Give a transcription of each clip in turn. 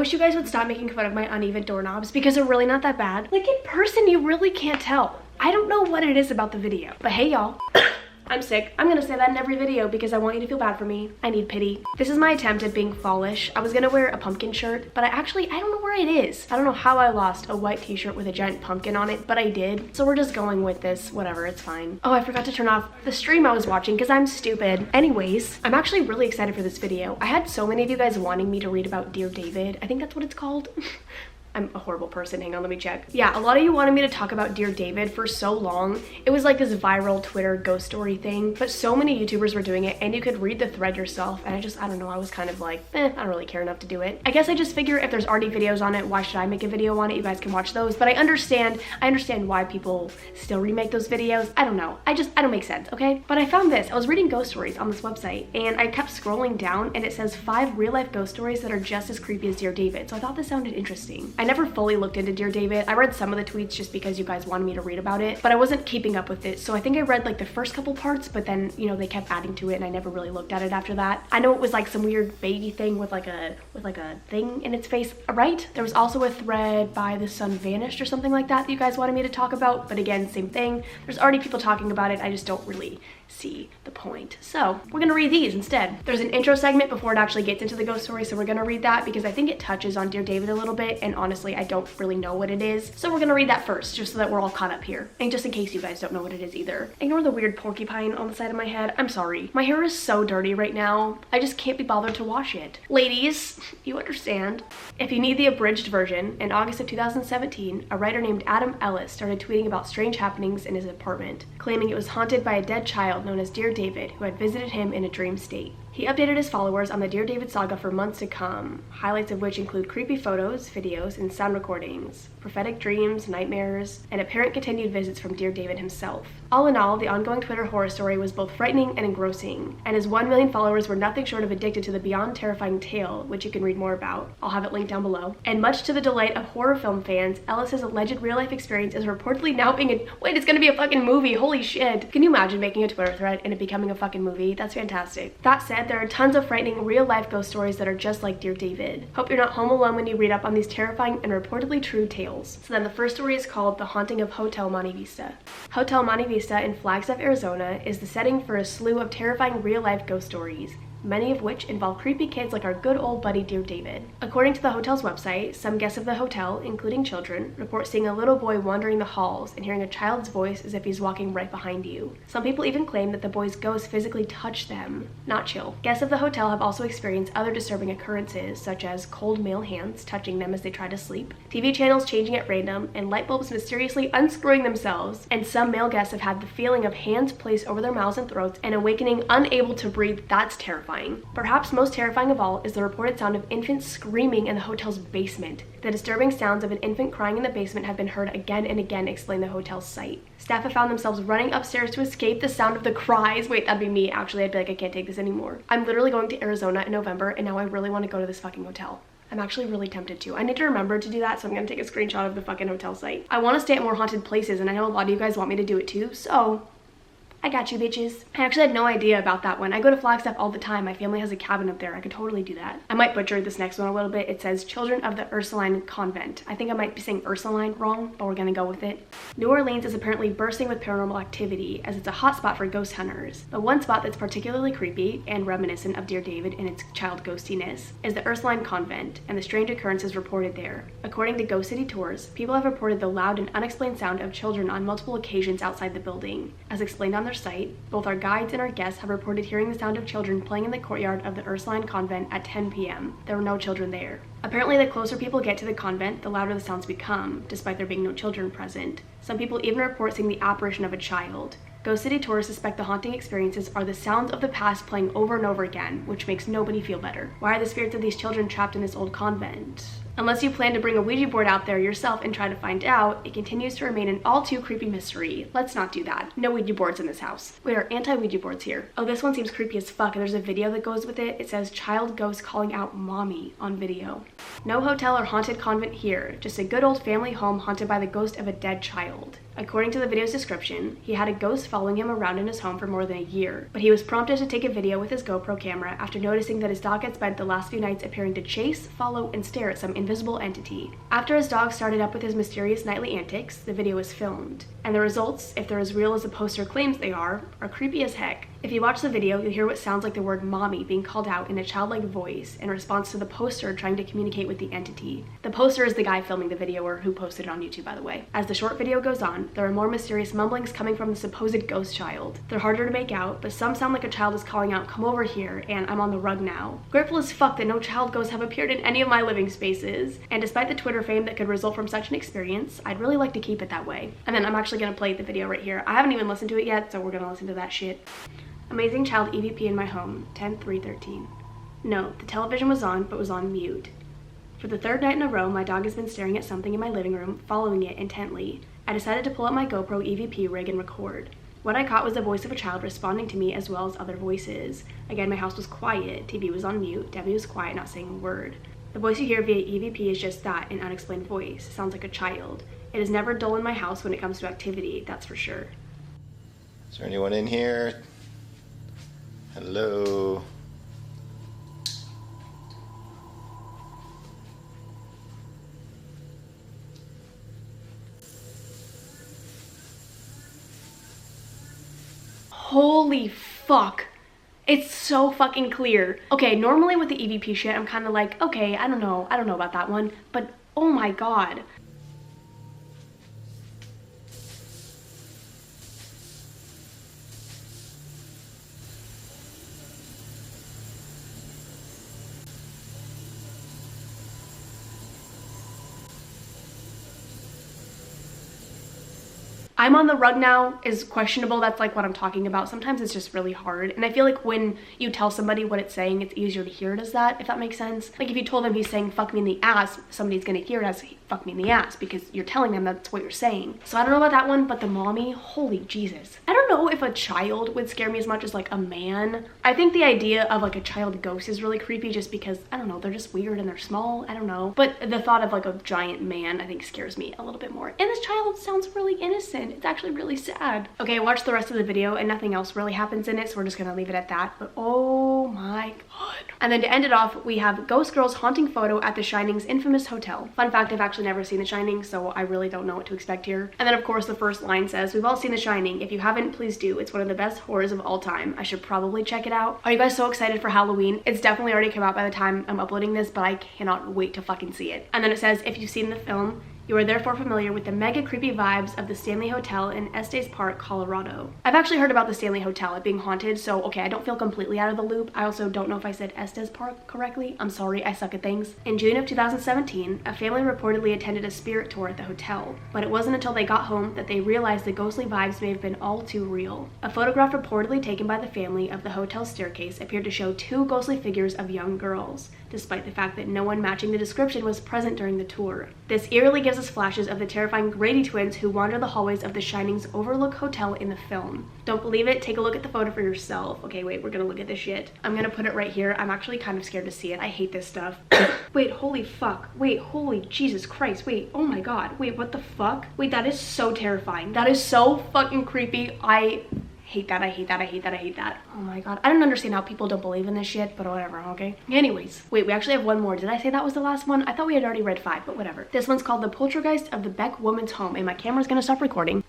wish you guys would stop making fun of my uneven doorknobs because they're really not that bad. Like in person, you really can't tell. I don't know what it is about the video, but hey y'all. I'm sick. I'm gonna say that in every video because I want you to feel bad for me. I need pity. This is my attempt at being fallish. I was gonna wear a pumpkin shirt, but I don't know where it is. I don't know how I lost a white t-shirt with a giant pumpkin on it, but I did. So we're just going with this. Whatever, it's fine. Oh, I forgot to turn off the stream I was watching because I'm stupid. Anyways, I'm actually really excited for this video. I had so many of you guys wanting me to read about Dear David. I think that's what it's called. I'm a horrible person. Hang on, let me check. Yeah, a lot of you wanted me to talk about Dear David for so long. It was like this viral Twitter ghost story thing, but so many YouTubers were doing it and you could read the thread yourself. And I don't know, I was kind of like, I don't really care enough to do it. I guess I just figure if there's already videos on it, why should I make a video on it? You guys can watch those. But I understand why people still remake those videos. I don't know. I don't make sense, okay? But I found this. I was reading ghost stories on this website and I kept scrolling down and it says 5 real life ghost stories that are just as creepy as Dear David. So I thought this sounded interesting. I never fully looked into Dear David. I read some of the tweets just because you guys wanted me to read about it, but I wasn't keeping up with it. So I think I read like the first couple parts, but then, you know, they kept adding to it and I never really looked at it after that. I know it was like some weird baby thing with like a thing in its face, right? There was also a thread by The Sun Vanished or something like that you guys wanted me to talk about, but again, same thing. There's already people talking about it. I just don't really see the point. So we're gonna read these instead. There's an intro segment before it actually gets into the ghost story, so we're gonna read that because I think it touches on Dear David a little bit, and honestly I don't really know what it is, so we're gonna read that first just so that we're all caught up here, and just in case you guys don't know what it is either. Ignore the weird porcupine on the side of my head. I'm sorry, my hair is so dirty right now. I just can't be bothered to wash it. Ladies, you understand. If you need the abridged version, in August of 2017 a writer named Adam Ellis started tweeting about strange happenings in his apartment, claiming it was haunted by a dead child known as Dear David, who had visited him in a dream state. He updated his followers on the Dear David saga for months to come, highlights of which include creepy photos, videos, and sound recordings, prophetic dreams, nightmares, and apparent continued visits from Dear David himself. All in all, the ongoing Twitter horror story was both frightening and engrossing, and his 1 million followers were nothing short of addicted to the beyond terrifying tale, which you can read more about. I'll have it linked down below. And much to the delight of horror film fans, Ellis's alleged real-life experience is reportedly now being wait, it's gonna be a fucking movie, holy shit. Can you imagine making a Twitter thread and it becoming a fucking movie? That's fantastic. That said, there are tons of frightening real-life ghost stories that are just like Dear David. Hope you're not home alone when you read up on these terrifying and reportedly true tales. So then the first story is called The Haunting of Hotel Monte Vista. Hotel Monte Vista in Flagstaff, Arizona is the setting for a slew of terrifying real-life ghost stories, many of which involve creepy kids like our good old buddy Dear David. According to the hotel's website, some guests of the hotel, including children, report seeing a little boy wandering the halls and hearing a child's voice as if he's walking right behind you. Some people even claim that the boy's ghost physically touched them. Not chill. Guests of the hotel have also experienced other disturbing occurrences, such as cold male hands touching them as they try to sleep, TV channels changing at random, and light bulbs mysteriously unscrewing themselves. And some male guests have had the feeling of hands placed over their mouths and throats and awakening unable to breathe. That's terrifying. Perhaps most terrifying of all is the reported sound of infants screaming in the hotel's basement. The disturbing sounds of an infant crying in the basement have been heard again and again, explained the hotel's site. Staff have found themselves running upstairs to escape the sound of the cries. Wait, that'd be me actually. I'd be like, I can't take this anymore. I'm literally going to Arizona in November and now I really want to go to this fucking hotel. I'm actually really tempted to. I need to remember to do that, so I'm gonna take a screenshot of the fucking hotel site. I want to stay at more haunted places and I know a lot of you guys want me to do it too, so I got you bitches. I actually had no idea about that one. I go to Flagstaff all the time. My family has a cabin up there. I could totally do that. I might butcher this next one a little bit. It says Children of the Ursulines Convent. I think I might be saying Ursuline wrong, but we're gonna go with it. New Orleans is apparently bursting with paranormal activity as it's a hotspot for ghost hunters. The one spot that's particularly creepy and reminiscent of Dear David in its child ghostiness is the Ursulines Convent and the strange occurrences reported there. According to Ghost City Tours, people have reported the loud and unexplained sound of children on multiple occasions outside the building. As explained on their site, both our guides and our guests have reported hearing the sound of children playing in the courtyard of the Ursulines Convent at 10 p.m. There were no children there. Apparently, the closer people get to the convent, the louder the sounds become, despite there being no children present. Some people even report seeing the apparition of a child. Ghost City Tours suspect the haunting experiences are the sounds of the past playing over and over again, which makes nobody feel better. Why are the spirits of these children trapped in this old convent? Unless you plan to bring a Ouija board out there yourself and try to find out, it continues to remain an all too creepy mystery. Let's not do that. No Ouija boards in this house. We are anti-Ouija boards here. Oh, this one seems creepy as fuck, and there's a video that goes with it. It says child ghost calling out mommy on video. No hotel or haunted convent here, just a good old family home haunted by the ghost of a dead child. According to the video's description, he had a ghost following him around in his home for more than a year, but he was prompted to take a video with his GoPro camera after noticing that his dog had spent the last few nights appearing to chase, follow, and stare at some invisible entity. After his dog started up with his mysterious nightly antics, the video was filmed, and the results, if they're as real as the poster claims they are creepy as heck. If you watch the video, you'll hear what sounds like the word mommy being called out in a childlike voice in response to the poster trying to communicate with the entity. The poster is the guy filming the video, or who posted it on YouTube, by the way. As the short video goes on, there are more mysterious mumblings coming from the supposed ghost child. They're harder to make out, but some sound like a child is calling out, "Come over here," and "I'm on the rug now." Grateful as fuck that no child ghosts have appeared in any of my living spaces, and despite the Twitter fame that could result from such an experience, I'd really like to keep it that way. And then I'm actually gonna play the video right here. I haven't even listened to it yet, so we're gonna listen to that shit. Amazing child EVP in my home, 10/3/13. No, the television was on, but was on mute. For the third night in a row, my dog has been staring at something in my living room, following it intently. I decided to pull out my GoPro EVP rig and record. What I caught was the voice of a child responding to me as well as other voices. Again, my house was quiet, TV was on mute, Debbie was quiet, not saying a word. The voice you hear via EVP is just that, an unexplained voice. It sounds like a child. It is never dull in my house when it comes to activity, that's for sure. Is there anyone in here? Hello? Holy fuck. It's so fucking clear. Okay, normally with the EVP shit, I'm kind of like, okay, I don't know about that one, but oh my god. "I'm on the rug now" is questionable. That's like what I'm talking about. Sometimes it's just really hard. And I feel like when you tell somebody what it's saying, it's easier to hear it as that, if that makes sense. Like if you told them he's saying "fuck me in the ass," somebody's gonna hear it as "fuck me in the ass" because you're telling them that's what you're saying. So I don't know about that one, but the mommy, holy Jesus. I don't know if a child would scare me as much as like a man. I think the idea of like a child ghost is really creepy just because, I don't know, they're just weird and they're small. I don't know. But the thought of like a giant man, I think scares me a little bit more. And this child sounds really innocent. It's actually really sad. Okay, watch the rest of the video and nothing else really happens in it, so we're just gonna leave it at that. But oh my god. And then to end it off, we have Ghost Girl's haunting photo at The Shining's infamous hotel. Fun fact, I've actually never seen The Shining, so I really don't know what to expect here. And then of course the first line says, "We've all seen The Shining. If you haven't, please do. It's one of the best horrors of all time. I should probably check it out." Are you guys so excited for Halloween? It's definitely already come out by the time I'm uploading this, but I cannot wait to fucking see it. And then it says, "If you've seen the film, you are therefore familiar with the mega creepy vibes of the Stanley Hotel in Estes Park, Colorado." I've actually heard about the Stanley Hotel, it being haunted, so okay, I don't feel completely out of the loop. I also don't know if I said Estes Park correctly. I'm sorry, I suck at things. In June of 2017, a family reportedly attended a spirit tour at the hotel, but it wasn't until they got home that they realized the ghostly vibes may have been all too real. A photograph reportedly taken by the family of the hotel's staircase appeared to show two ghostly figures of young girls, despite the fact that no one matching the description was present during the tour. This eerily gives us flashes of the terrifying Grady twins who wander the hallways of The Shining's Overlook Hotel in the film. Don't believe it? Take a look at the photo for yourself. Okay, wait, we're gonna look at this shit. I'm gonna put it right here. I'm actually kind of scared to see it. I hate this stuff. Wait, holy fuck. Wait, holy Jesus Christ. Wait, oh my god. Wait, what the fuck? Wait, that is so terrifying. That is so fucking creepy. I hate that, I hate that, I hate that, I hate that. Oh my god. I don't understand how people don't believe in this shit, but whatever, okay? Anyways, wait, we actually have one more. Did I say that was the last one? I thought we had already read 5, but whatever. This one's called The Poltergeist of the Beck Woman's Home, and my camera's gonna stop recording.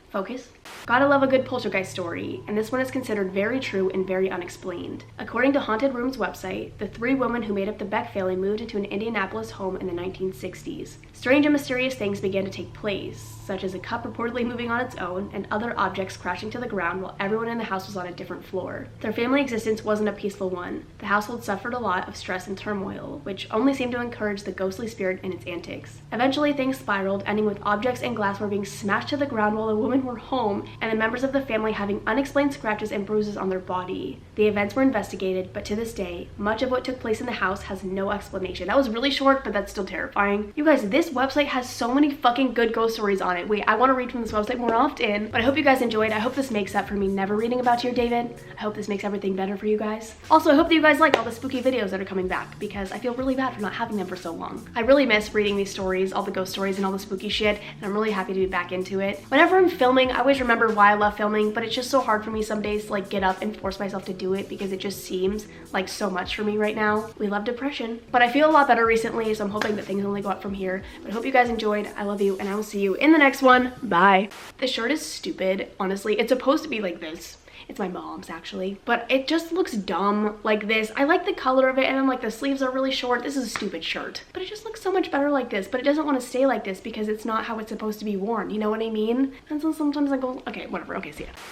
Focus. Gotta love a good poltergeist story, and this one is considered very true and very unexplained. According to Haunted Room's website, the 3 women who made up the Beck family moved into an Indianapolis home in the 1960s. Strange and mysterious things began to take place, such as a cup reportedly moving on its own and other objects crashing to the ground while everyone in the house was on a different floor. Their family existence wasn't a peaceful one. The household suffered a lot of stress and turmoil, which only seemed to encourage the ghostly spirit in its antics. Eventually, things spiraled, ending with objects and glassware being smashed to the ground while a woman following her home and the members of the family having unexplained scratches and bruises on their body. The events were investigated, but to this day, much of what took place in the house has no explanation. That was really short, but that's still terrifying. You guys, this website has so many fucking good ghost stories on it. Wait, I want to read from this website more often, but I hope you guys enjoyed. I hope this makes up for me never reading about Dear David. I hope this makes everything better for you guys. Also, I hope that you guys like all the spooky videos that are coming back, because I feel really bad for not having them for so long. I really miss reading these stories, all the ghost stories and all the spooky shit, and I'm really happy to be back into it. Whenever I'm filming, I always remember why I love filming, but it's just so hard for me some days to like get up and force myself to do it because it just seems like so much for me right now. We love depression, but I feel a lot better recently, so I'm hoping that things only go up from here. But I hope you guys enjoyed. I love you, and I will see you in the next one. Bye. This shirt is stupid, honestly. It's supposed to be like this. It's my mom's actually, but it just looks dumb like this. I like the color of it, and I'm like, the sleeves are really short. This is a stupid shirt, but it just looks so much better like this, but it doesn't want to stay like this because it's not how it's supposed to be worn. You know what I mean? And so sometimes I go, okay, whatever. Okay, see ya.